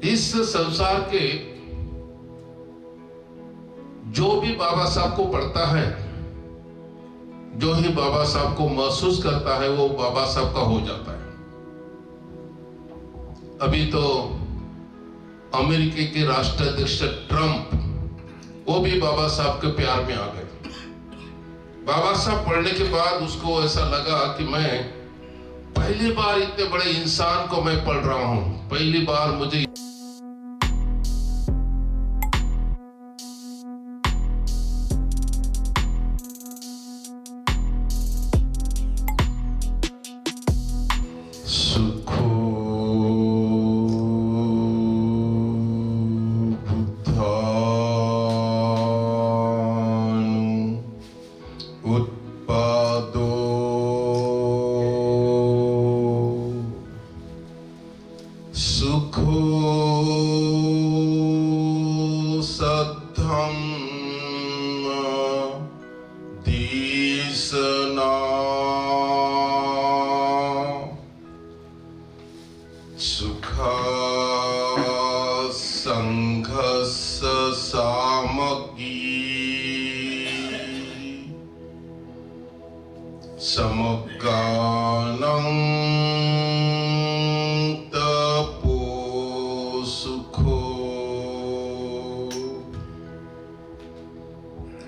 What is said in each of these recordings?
इस संसार के जो भी बाबा साहब को पढ़ता है, जो ही बाबा साहब को महसूस करता है, वो बाबा साहब का हो जाता है। अभी तो अमेरिका के राष्ट्राध्यक्ष ट्रंप, वो भी बाबा साहब के प्यार में आ गए। बाबा साहब पढ़ने के बाद उसको ऐसा लगा कि मैं पहली बार इतने बड़े इंसान को मैं पढ़ रहा हूं, पहली बार मुझे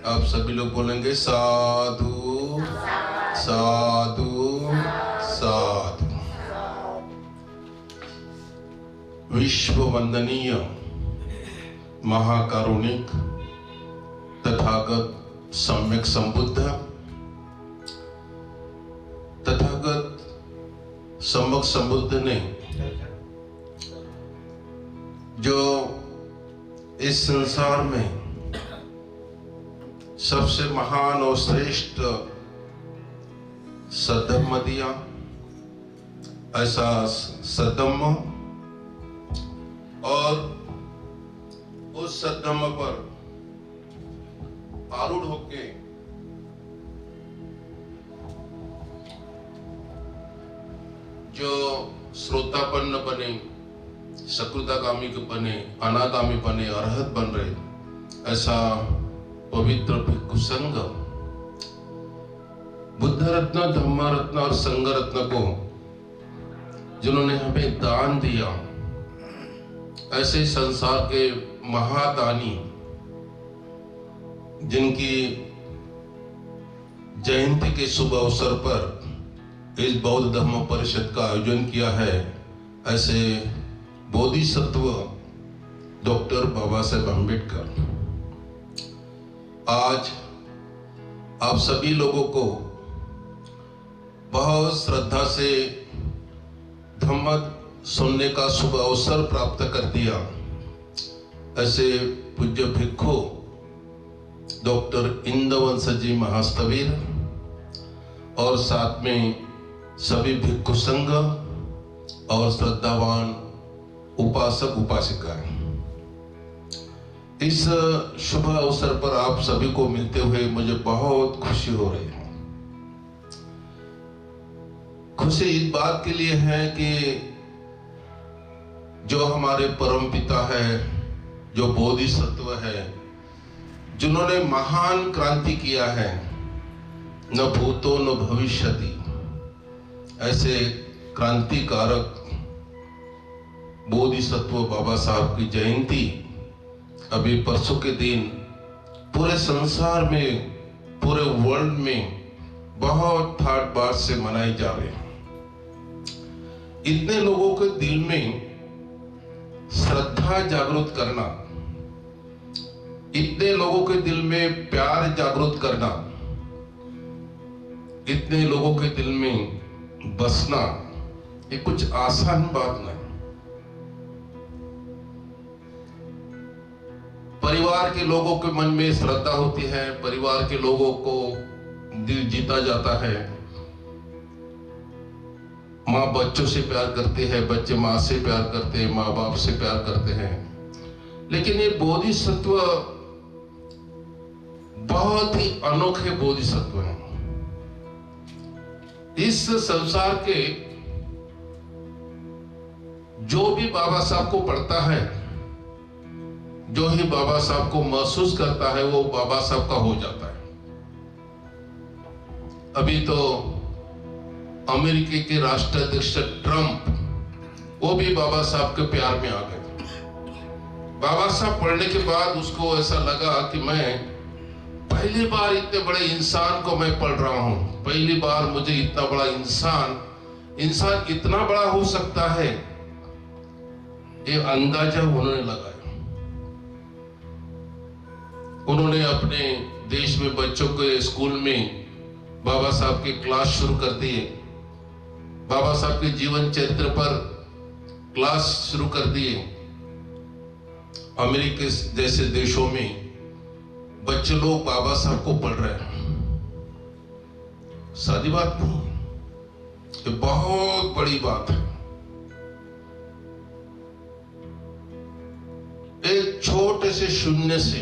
आप सभी लोग बोलेंगे साधु साधु साधु। विश्व वंदनीय महाकारुणिक तथागत सम्यक संबुद्ध, तथागत सम्यक संबुद्ध ने जो इस संसार में सबसे महान और श्रेष्ठ सद्धम्म दिया, ऐसा सद्धम्म, और उस सद्धम्म पर आरूढ़ होके जो श्रोतापन्न बने, सकृतागामी बने, अनागामी बने, अरहत बन रहे, ऐसा पवित्र भिक्षु संघ बुद्ध रत्न, धम्म रत्न और संघ रत्न को जिन्होंने हमें दान दिया, ऐसे संसार के महादानी जिनकी जयंती के शुभ अवसर पर इस बौद्ध धर्म परिषद का आयोजन किया है, ऐसे बोधिसत्व डॉक्टर बाबा साहेब अम्बेडकर आज आप सभी लोगों को बहुत श्रद्धा से धम्म सुनने का शुभ अवसर प्राप्त कर दिया। ऐसे पूज्य भिक्षु डॉक्टर इंदवंश जी महास्थवीर और साथ में सभी भिक्षु संघ और श्रद्धावान उपासक उपासिकाएं, इस शुभ अवसर पर आप सभी को मिलते हुए मुझे बहुत खुशी हो रही है। खुशी इस बात के लिए है कि जो हमारे परम पिता है, जो बोधिसत्व है, जिन्होंने महान क्रांति किया है, न भूतो न भविष्यति, ऐसे क्रांतिकारक बोधिसत्व बाबा साहब की जयंती अभी परसों के दिन पूरे संसार में, पूरे वर्ल्ड में बहुत ठाट बाट से मनाई जा रही है। इतने लोगों के दिल में श्रद्धा जागृत करना, इतने लोगों के दिल में प्यार जागृत करना, इतने लोगों के दिल में बसना, ये कुछ आसान बात नहीं। परिवार के लोगों के मन में श्रद्धा होती है, परिवार के लोगों को दिल जीता जाता है। माँ बच्चों से प्यार करते हैं, बच्चे माँ से प्यार करते हैं, माँ बाप से प्यार करते हैं। लेकिन ये बोधिसत्व बहुत ही अनोखे बोधिसत्व हैं। इस संसार के जो भी बाबा साहब को पढ़ता है, जो ही बाबा साहब को महसूस करता है, वो बाबा साहब का हो जाता है। अभी तो अमेरिका के राष्ट्राध्यक्ष ट्रंप, वो भी बाबा साहब के प्यार में आ गए। बाबा साहब पढ़ने के बाद उसको ऐसा लगा कि मैं पहली बार इतने बड़े इंसान को मैं पढ़ रहा हूं, पहली बार मुझे इतना बड़ा इंसान इतना बड़ा हो सकता है, ये अंदाजा उन्होंने लगाया। उन्होंने अपने देश में बच्चों के स्कूल में बाबा साहब के क्लास शुरू कर दिए, बाबा साहब के जीवन चरित्र पर क्लास शुरू कर दिए। अमेरिका जैसे देशों में बच्चे लोग बाबा साहब को पढ़ रहे हैं। सादी बात नहीं, ये बहुत बड़ी बात है। एक छोटे से शून्य से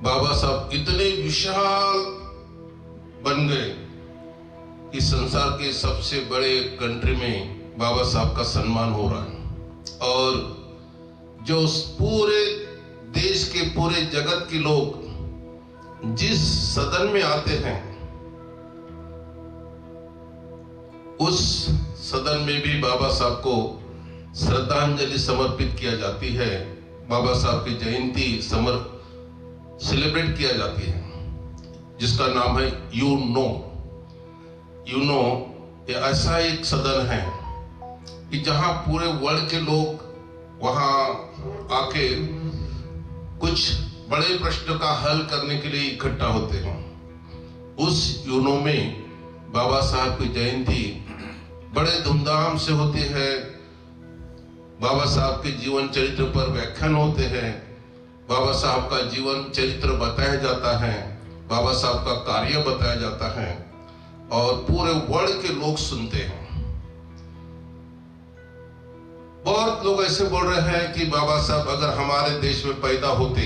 बाबा साहब इतने विशाल बन गए कि संसार के सबसे बड़े कंट्री में बाबा साहब का सम्मान हो रहा है। और जो पूरे देश के, पूरे जगत के लोग जिस सदन में आते हैं, उस सदन में भी बाबा साहब को श्रद्धांजलि समर्पित किया जाती है। बाबा साहब की जयंती सेलिब्रेट किया जाती है, जिसका नाम है यूनो। ये ऐसा एक सदन है कि जहां पूरे वर्ल्ड के लोग वहां आके कुछ बड़े प्रश्न का हल करने के लिए इकट्ठा होते हैं। उस यूनो में बाबा साहब की जयंती बड़े धूमधाम से होती है। बाबा साहब के जीवन चरित्र पर व्याख्यान होते हैं, बाबा साहब का जीवन चरित्र बताया जाता है, बाबा साहब का कार्य बताया जाता है और पूरे वर्ल्ड के लोग सुनते हैं। बहुत लोग ऐसे बोल रहे हैं कि बाबा साहब अगर हमारे देश में पैदा होते,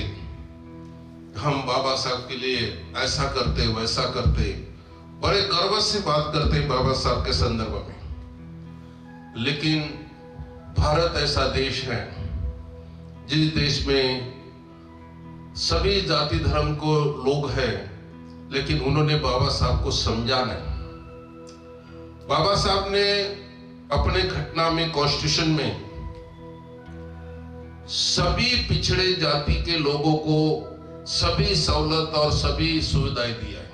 हम बाबा साहब के लिए ऐसा करते, वैसा करते, बड़े गर्व से बात करते बाबा साहब के संदर्भ में। लेकिन भारत ऐसा देश है जिस देश में सभी जाति धर्म को लोग हैं, लेकिन उन्होंने बाबा साहब को समझा नहीं। बाबा साहब ने अपने घटना में, कॉन्स्टिट्यूशन में सभी पिछड़े जाति के लोगों को सभी सहूलत और सभी सुविधाएं दिया है,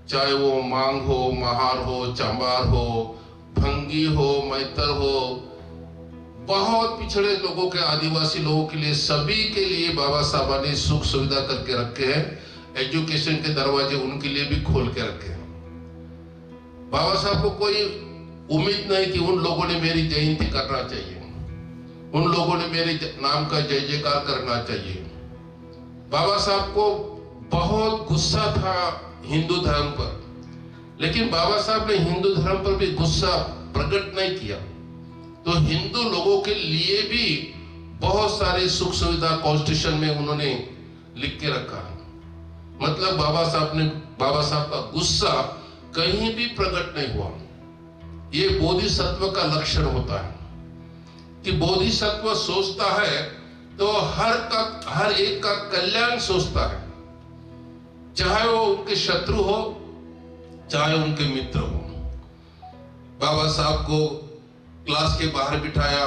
चाहे वो मांग हो, महार हो, चंबार हो, भंगी हो, मैतर हो। बहुत पिछड़े लोगों के, आदिवासी लोगों के लिए, सभी के लिए बाबा साहब ने सुख सुविधा करके रखे हैं। एजुकेशन के दरवाजे उनके लिए भी खोल के रखे हैं। बाबा साहब को कोई उम्मीद नहीं कि उन लोगों ने मेरी जयंती करना चाहिए, उन लोगों ने मेरे नाम का जय जयकार करना चाहिए। बाबा साहब को बहुत गुस्सा था हिंदू धर्म पर, लेकिन बाबा साहब ने हिंदू धर्म पर भी गुस्सा प्रकट नहीं किया। तो हिंदू लोगों के लिए भी बहुत सारे सुख सुविधा कॉन्स्टिट्यूशन में उन्होंने लिख के रखा है। मतलब बाबा साहब का गुस्सा कहीं भी प्रकट नहीं हुआ। ये बोधिसत्व का लक्षण होता है कि बोधिसत्व सोचता है तो हर एक का कल्याण सोचता है, चाहे वो उनके शत्रु हो, चाहे उनके मित्र हो। बाबा साहब को क्लास के बाहर बिठाया,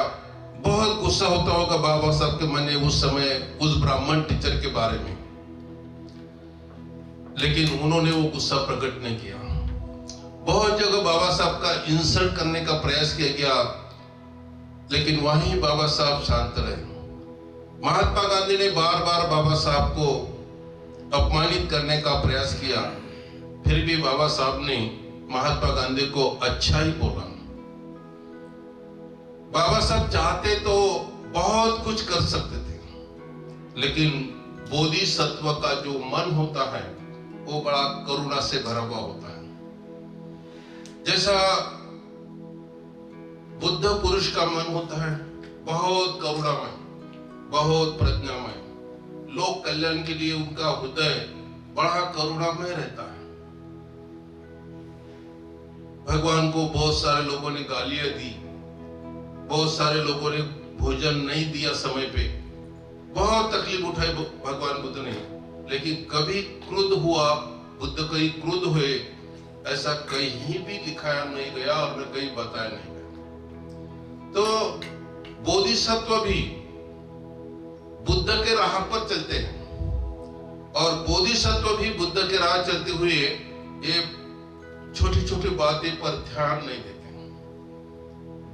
बहुत गुस्सा होता होगा बाबा साहब के मन में उस समय उस ब्राह्मण टीचर के बारे में, लेकिन उन्होंने वो गुस्सा प्रकट नहीं किया। बहुत जगह बाबा साहब का इंसल्ट करने का प्रयास किया गया, लेकिन वहीं बाबा साहब शांत रहे। महात्मा गांधी ने बार बार बाबा साहब को अपमानित करने का प्रयास किया, फिर भी बाबा साहब ने महात्मा गांधी को अच्छा ही बोला। बाबा साहब चाहते तो बहुत कुछ कर सकते थे, लेकिन बोधिसत्व का जो मन होता है वो बड़ा करुणा से भरा हुआ होता है। जैसा बुद्ध पुरुष का मन होता है, बहुत करुणामय, बहुत प्रज्ञामय, लोक कल्याण के लिए उनका हृदय बड़ा करुणामय रहता है। भगवान को बहुत सारे लोगों ने गालियां दी, बहुत सारे लोगों ने भोजन नहीं दिया समय पे, बहुत तकलीफ उठाई भगवान बुद्ध ने, लेकिन कभी क्रुद्ध हुआ, बुद्ध कहीं क्रुद्ध हुए, ऐसा कहीं भी लिखाया नहीं गया और न कहीं बताया नहीं गया। तो बोधिसत्व भी बुद्ध के राह पर चलते हैं और बोधिसत्व भी बुद्ध के राह चलते हुए ये छोटी छोटी बातें पर ध्यान नहीं देते,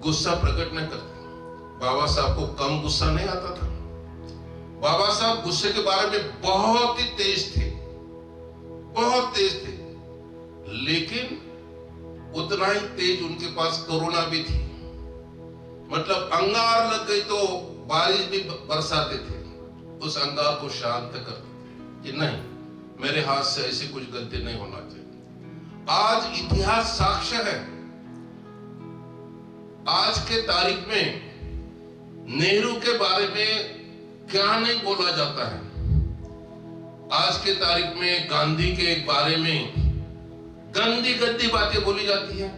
गुस्सा प्रकट नहीं करते। बाबा साहब को कम गुस्सा नहीं आता था। बाबा साहब गुस्से के बारे में बहुत ही तेज थे, बहुत तेज थे, लेकिन उतना ही तेज उनके पास करुणा भी थी। मतलब अंगार लग गई तो बारिश भी बरसाते थे, उस अंगार को शांत करते थे कि नहीं, मेरे हाथ से ऐसी कुछ गलती नहीं होना चाहिए। आज इतिहास साक्ष्य है, आज के तारीख में नेहरू के बारे में क्या नहीं बोला जाता है। आज के तारीख में गांधी के बारे में गंदी गंदी बातें बोली जाती है।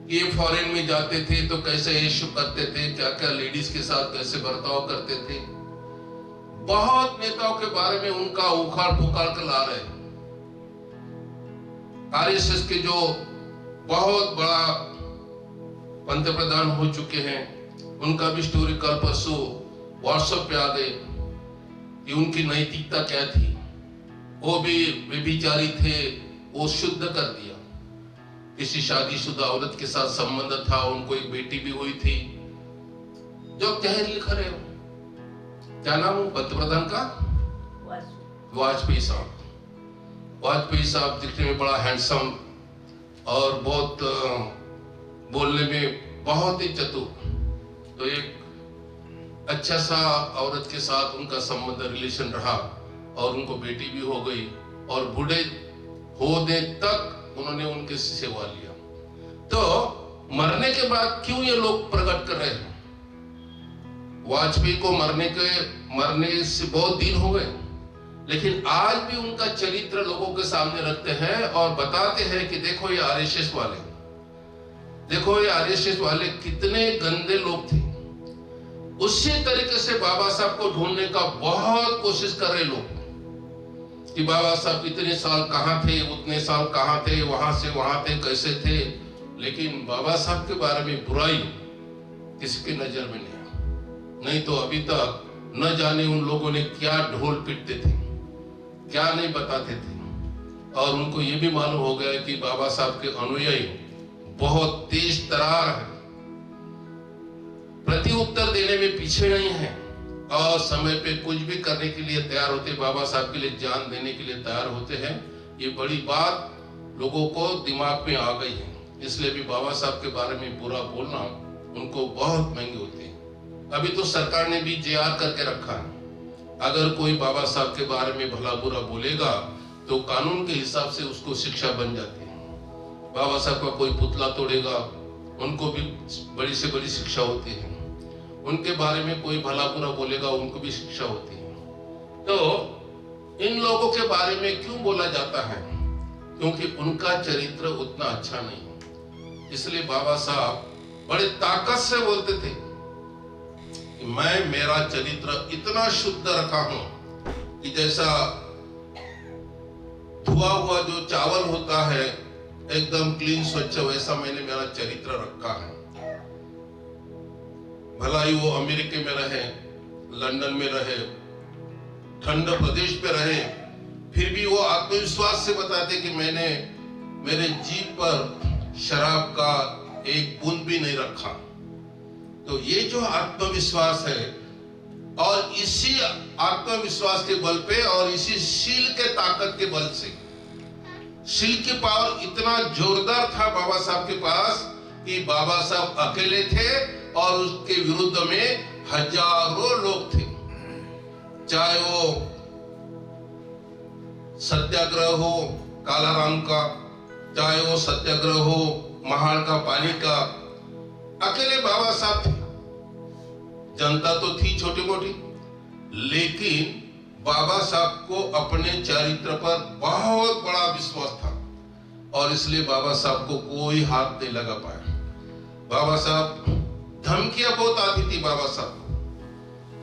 ये फॉरेन में जाते थे तो कैसे इश्यू करते थे, क्या क्या लेडीज के साथ कैसे बर्ताव करते थे। बहुत नेताओं के बारे में उनका उखाड़ पुखाड़ कर ला रहे हैं। आरएसएस के जो बहुत बड़ा पंतप्रधान हो चुके हैं, उनका भी स्टोरी कल परसों व्हाट्सएप पे आ गए कि उनकी नैतिकता क्या थी। वो भी व्यभिचारी थे, वो शुद्ध कर दिया। किसी शादीशुदा औरत के साथ संबंध था, उनको एक बेटी भी हुई थी। जो क्या लिख रहे हो, क्या नाम हो पंतप्रधान का? वाजपेयी साहब। वाजपेयी साहब दिखने में बड़ा हैंडसम और बहुत बोलने में बहुत ही चतुर। तो एक अच्छा सा औरत के साथ उनका संबंध रिलेशन रहा और उनको बेटी भी हो गई और बूढ़े होने तक उन्होंने उनकी सेवा लिया। तो मरने के बाद क्यों ये लोग प्रकट कर रहे हैं? वाजपेयी को मरने से बहुत दिन हो गए, लेकिन आज भी उनका चरित्र लोगों के सामने रखते हैं और बताते हैं कि देखो ये आरएसएस वाले, देखो ये आरएसएस वाले कितने गंदे लोग थे। उसी तरीके से बाबा साहब को ढूंढने का बहुत कोशिश कर रहे लोग कि बाबा साहब इतने साल कहां थे, उतने साल कहां थे, वहां से वहां थे, कैसे थे। लेकिन बाबा साहब के बारे में बुराई किसी की नजर में नहीं तो अभी तक न जाने उन लोगों ने क्या ढोल पीटते थे, क्या नहीं बताते थे। और उनको ये भी मालूम हो गया कि बाबा साहब के अनुयायी बहुत तेज तरार है, प्रति उत्तर देने में पीछे नहीं है और समय पे कुछ भी करने के लिए तैयार होते, बाबा साहब के लिए जान देने के लिए तैयार होते हैं। ये बड़ी बात लोगों को दिमाग में आ गई है, इसलिए भी बाबा साहब के बारे में बुरा बोलना उनको बहुत महंगे होते हैं। अभी तो सरकार ने भी जेआर करके रखा है, अगर कोई बाबा साहब के बारे में भला बुरा बोलेगा तो कानून के हिसाब से उसको शिक्षा बन जाती है। बाबा साहब का कोई पुतला तोड़ेगा, उनको भी बड़ी से बड़ी शिक्षा होती है। उनके बारे में कोई भला बुरा बोलेगा, उनको भी शिक्षा होती है। तो इन लोगों के बारे में क्यों बोला जाता है? क्योंकि उनका चरित्र उतना अच्छा नहीं है। इसलिए बाबा साहब बड़े ताकत से बोलते थे कि मैं मेरा चरित्र इतना शुद्ध रखा हूं कि जैसा धुआ हुआ जो चावल होता है एकदम क्लीन स्वच्छ, वैसा मैंने मेरा चरित्र रखा है। भला ही वो अमेरिका में रहे, लंदन में रहे, ठंड प्रदेश पे रहे, फिर भी वो आत्मविश्वास से बताते कि मैंने मेरे जीभ पर शराब का एक बूंद भी नहीं रखा। तो ये जो आत्मविश्वास है, और इसी आत्मविश्वास के बल पे और इसी शील के ताकत के बल से, शील की पावर इतना जोरदार था बाबा साहब के पास कि बाबा साहब अकेले थे और उसके विरुद्ध में हजारों लोग थे। चाहे वो सत्याग्रह हो कालाराम का, चाहे वो सत्याग्रह हो महाड़ का पानी का, अकेले बाबा साहब थे। जनता तो थी छोटी मोटी, लेकिन बाबा साहब को अपने चरित्र पर बहुत बड़ा विश्वास था और इसलिए बाबा साहब को कोई हाथ नहीं लगा पाया। बाबा साहब धमकियां बहुत आती थी बाबा साहब को।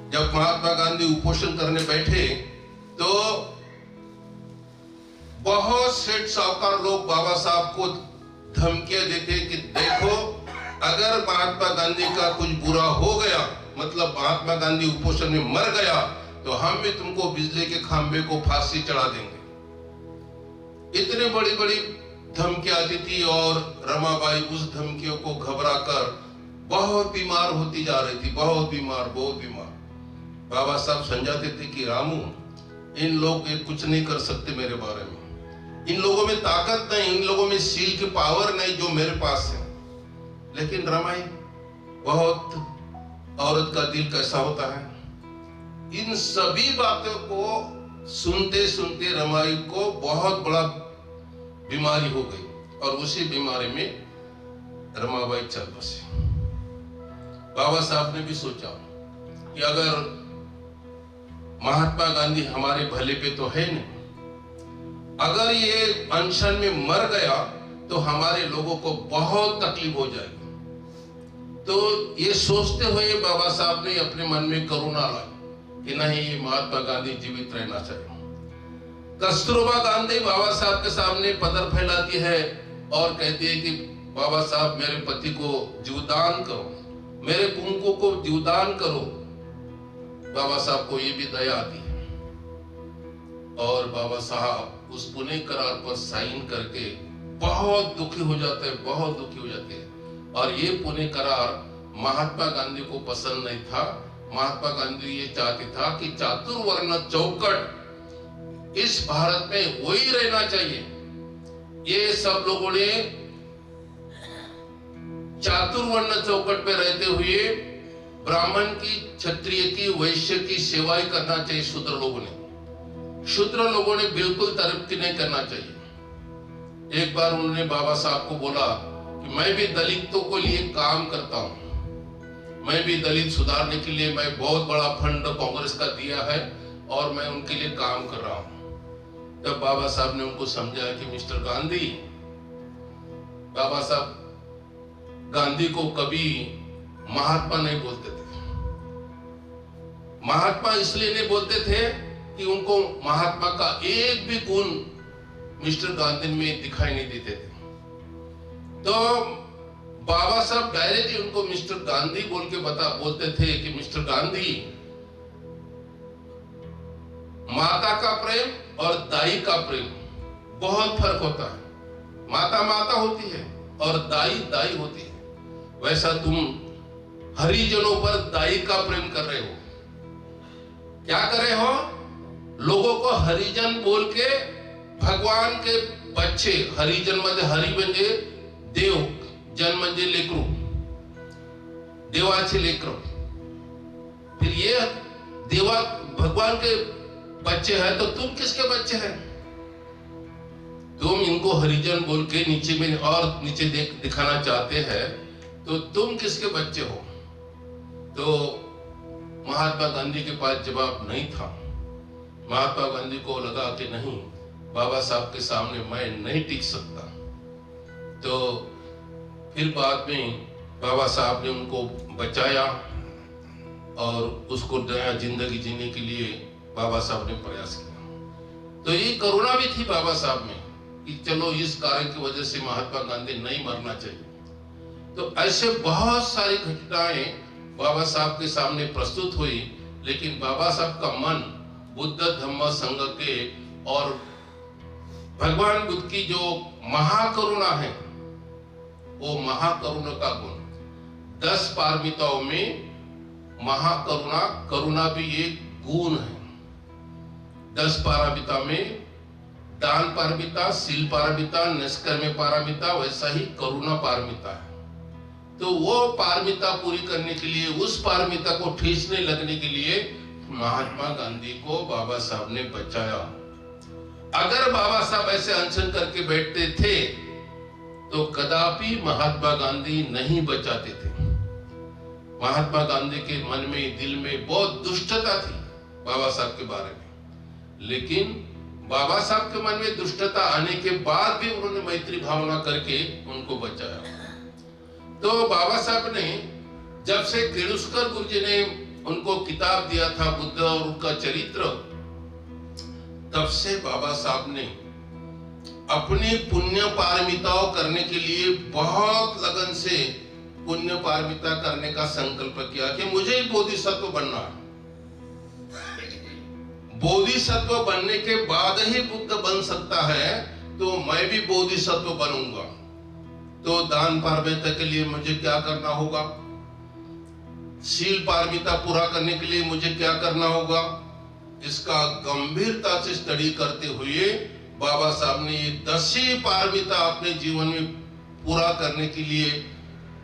जब महात्मा गांधी उपोषण करने बैठे तो बहुत सेठ साहूकार लोग बाबा साहब को धमकियां देते कि देखो, अगर महात्मा गांधी का कुछ बुरा हो गया, मतलब महात्मा गांधी उपोषण में मर गया, तो हम भी तुमको बिजली के खंभे को फांसी चढ़ा देंगे। इतने बड़ी बड़ी धमकियां आती थी और रमाबाई उस धमकियों को घबरा कर बहुत बीमार होती जा रही थी, बहुत बीमार। बाबा साहब समझाते थे कि रामू, इन लोग कुछ नहीं कर सकते मेरे बारे में, इन लोगों में ताकत नहीं, इन लोगों में सील की पावर नहीं जो मेरे पास है। लेकिन रमाई, बहुत औरत का दिल कैसा होता है, इन सभी बातों को सुनते सुनते रमाई को बहुत बड़ा बीमारी हो गई और उसी बीमारी में रमाबाई चल बसी। बाबा साहब ने भी सोचा कि अगर महात्मा गांधी हमारे भले पे तो है नहीं, अगर ये अनशन में मर गया तो हमारे लोगों को बहुत तकलीफ हो जाएगी। तो ये सोचते हुए बाबा साहब ने अपने मन में करुणा लाई कि नहीं, ये महात्मा गांधी जीवित रहना चाहिए। कस्तूरबा गांधी बाबा साहब के सामने पदर फैलाती है और कहती है कि बाबा साहब, मेरे पति को जीवदान करो, मेरे कुंको को जीवदान करो। बाबा साहब को ये भी दया आती है और बाबा साहब उस पुणे करार पर साइन करके बहुत दुखी हो जाते हैं, बहुत दुखी हो जाते हैं। और ये पुणे करार महात्मा गांधी को पसंद नहीं था। महात्मा गांधी ये चाहते था कि चातुर्वर्ण चौकट इस भारत में वही रहना चाहिए। ये सब लोगों ने चातुर्वर्ण चौकट पे रहते हुए ब्राह्मण की, क्षत्रिय की, वैश्य की सेवाएं करना चाहिए। शूद्र लोगों ने बिल्कुल तरक्की नहीं करना चाहिए। एक बार उन्होंने बाबा साहब को बोला कि मैं भी दलितों को लिए काम करता हूं, मैं भी दलित सुधारने के लिए मैं बहुत बड़ा फंड कांग्रेस का दिया है और मैं उनके लिए काम कर रहा हूं। तब बाबा साहब ने उनको समझाया कि मिस्टर गांधी, बाबा साहब गांधी को कभी महात्मा नहीं बोलते थे। महात्मा इसलिए नहीं बोलते थे कि उनको महात्मा का एक भी गुण मिस्टर गांधी में दिखाई नहीं देते थे। तो बाबा साहब डायरेक्टली उनको मिस्टर गांधी बोल के बोलते थे कि मिस्टर गांधी, माता का प्रेम और दाई का प्रेम बहुत फर्क होता है। माता माता होती है और दाई दाई होती है। वैसा तुम हरिजनों पर दाई का प्रेम कर रहे हो। क्या कर रहे हो? लोगों को हरिजन बोल के भगवान के बच्चे, हरिजन म्हणजे हरि म्हणजे देव, जन म्हणजे लेकरू, देवाचे लेकरू। फिर ये देवा भगवान के बच्चे हैं तो तुम किसके बच्चे हैं? तुम इनको हरिजन बोल के नीचे में और नीचे दिखाना चाहते हैं तो तुम किसके बच्चे हो? तो महात्मा गांधी के पास जवाब नहीं था। महात्मा गांधी को लगा कि नहीं, बाबा साहब के सामने मैं नहीं टिक सकता। तो फिर बाद में बाबा साहब ने उनको बचाया और उसको नया जिंदगी जीने के लिए बाबा साहब ने प्रयास किया। तो ये करुणा भी थी बाबा साहब में कि चलो इस कार्य की वजह से महात्मा गांधी नहीं मरना चाहिए। तो ऐसे बहुत सारी घटनाएं बाबा साहब के सामने प्रस्तुत हुई, लेकिन बाबा साहब का मन बुद्ध धम्म संघ के और भगवान बुद्ध की जो महाकरुणा है, वो महाकरुणा का गुण, 10 पारमिताओं में महाकरुणा, करुणा भी एक गुण है। 10 पारमिता में दान पारमिता, शील पारमिता, निष्कर्म पारमिता, वैसा ही करुणा पारमिता है। तो वो पारमिता पूरी करने के लिए, उस पारमिता को ठेस नहीं लगने के लिए महात्मा गांधी को बाबा साहब ने बचाया। अगर बाबा साहब ऐसे अनशन करके बैठते थे तो कदापि महात्मा गांधी नहीं बचाते थे। महात्मा गांधी के मन में, दिल में बहुत दुष्टता थी बाबा साहब के बारे में, लेकिन बाबा साहब के मन में दुष्टता आने के बाद भी उन्होंने मैत्री भावना करके उनको बचाया। तो बाबा साहब ने जब से केळुस्कर गुरुजी ने उनको किताब दिया था बुद्ध और उनका चरित्र, तब से बाबा साहब ने अपनी पुण्य पारमिताओं करने के लिए बहुत लगन से पुण्य पारमिता करने का संकल्प किया कि मुझे ही बोधिसत्व बनना है। बोधिसत्व बनने के बाद ही बुद्ध बन सकता है, तो मैं भी बोधिसत्व बनूंगा। तो दान पारमिता के लिए मुझे क्या करना होगा, शील पारमिता पूरा करने के लिए मुझे क्या करना होगा, इसका गंभीरता से स्टडी करते हुए बाबा साहब ने ये 10 ही पारमिता अपने जीवन में पूरा करने के लिए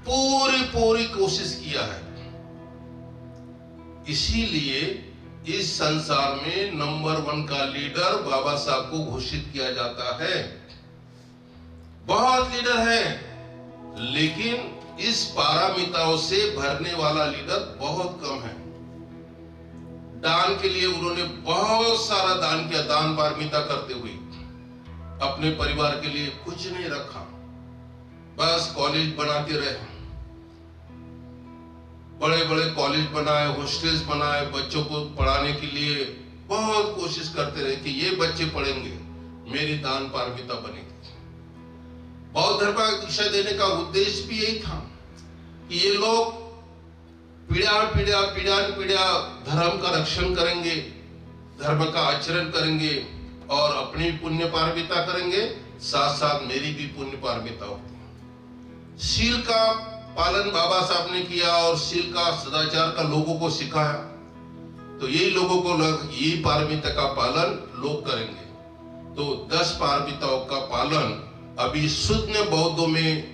पूरी कोशिश किया है। इसीलिए इस संसार में नंबर 1 का लीडर बाबा साहब को घोषित किया जाता है। बहुत लीडर है, लेकिन इस पारमिताओं से भरने वाला लीडर बहुत कम है। दान के लिए उन्होंने बहुत सारा दान किया, दान पारमिता करते हुए अपने परिवार के लिए कुछ नहीं रखा, बस कॉलेज बनाते रहे, बड़े बड़े कॉलेज बनाए, हॉस्टल्स बनाए, बच्चों को पढ़ाने के लिए बहुत कोशिश करते रहे कि ये बच्चे पढ़ेंगे, मेरी दान पारमिता बनेगी। बौद्ध धर्म का दीक्षा देने का उद्देश्य भी यही था कि ये लोग पीढ़िया धर्म का रक्षण करेंगे, धर्म का आचरण करेंगे और अपनी पुण्य पारमिता करेंगे, साथ साथ मेरी भी पुण्य पारमिता होगी। शील का पालन बाबा साहब ने किया और शील का सदाचार का लोगों को सिखाया, तो यही लोगों को यही पारमिता का पालन लोग करेंगे। तो 10 पारमिताओं का पालन अभी शुद्ध बौद्धों में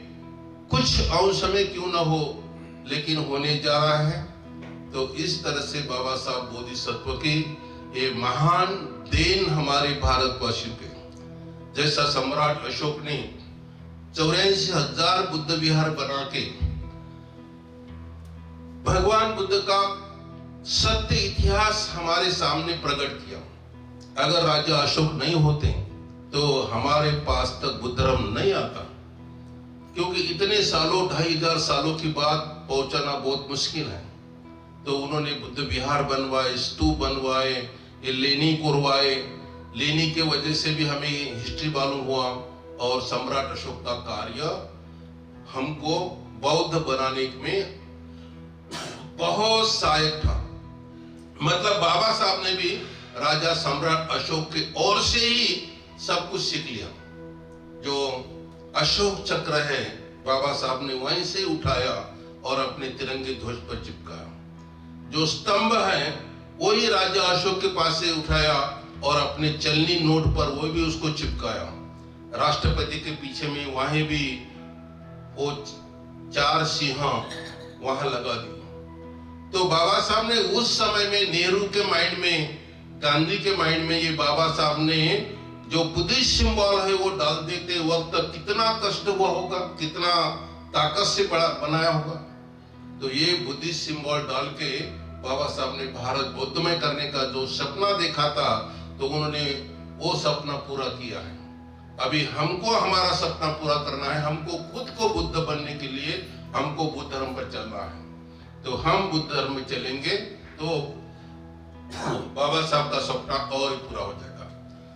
कुछ अंश में क्यों ना हो, लेकिन होने जा रहा है। तो इस तरह से बाबा साहब बोधिसत्व की ये महान देन हमारे भारतवासियों के, जैसा सम्राट अशोक ने 84,000 बुद्ध विहार बना के भगवान बुद्ध का सत्य इतिहास हमारे सामने प्रकट किया। अगर राजा अशोक नहीं होते तो हमारे पास तक बुद्ध धर्म नहीं आता, क्योंकि इतने सालों 2500 सालों की बात पहुंचाना बहुत मुश्किल है। तो उन्होंने बुद्ध विहार बनवाए, स्तूप बनवाए, ये लेनी करवाए। लेनी के वजह से भी हमें हिस्ट्री मालूम हुआ और सम्राट अशोक का कार्य हमको बौद्ध बनाने में बहुत सहायक था। मतलब बाबा साहब ने भी राजा सम्राट अशोक के ओर से ही सब कुछ सीख लिया। जो अशोक चक्र है बाबा साहब ने वहीं से उठाया और अपने तिरंगे ध्वज पर चिपकाया। जो स्तंभ है वही राजा अशोक के पास से उठाया और अपने चलनी नोट पर वो भी उसको चिपकाया। राष्ट्रपति के पीछे में वहीं भी वो 4 सिंह वहां लगा दिया। तो बाबा साहब ने उस समय में, नेहरू के माइंड में, गांधी के माइंड में, ये बाबा साहब ने जो बुद्धिस्ट सिंबल है वो डाल देते वक्त कितना कष्ट हुआ होगा, कितना ताकत से बनाया होगा। तो ये बुद्धिस्ट सिंबल डाल के बाबा साहब ने भारत बौद्धमय करने का जो सपना देखा था, तो उन्होंने वो सपना पूरा किया है। अभी हमको हमारा सपना पूरा करना है। हमको खुद को बुद्ध बनने के लिए हमको बुद्ध धर्म पर चलना है। तो हम बुद्ध धर्म में चलेंगे तो बाबा साहब का सपना और पूरा हो जाएगा।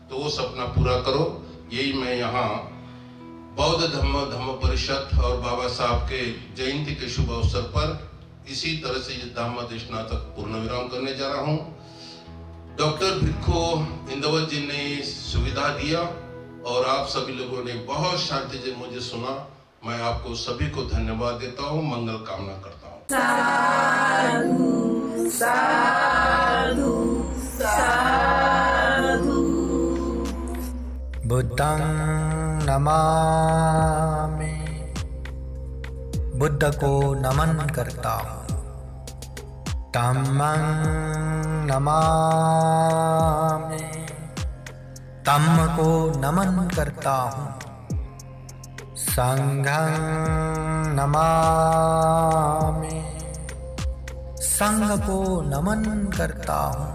तो वो सपना पूरा करो, यही मैं यहाँ बौद्ध धम्म परिषद और बाबा साहब के जयंती के शुभ अवसर पर इसी तरह से ये धम्म देशना तक पूर्ण विराम करने जा रहा हूँ। डॉक्टर भिक्खु इंदवत जी ने सुविधा दिया और आप सभी लोगों ने बहुत शांति से मुझे सुना। मैं आपको सभी को धन्यवाद देता हूँ, मंगल कामना करता हूँ। साधु साधु साधु। बुद्धं नमामि, बुद्ध को नमन करता हूँ। धम्मं नमामि, धम्म को नमन करता हूँ। संघं नमामि, संघ को नमन करता हूँ।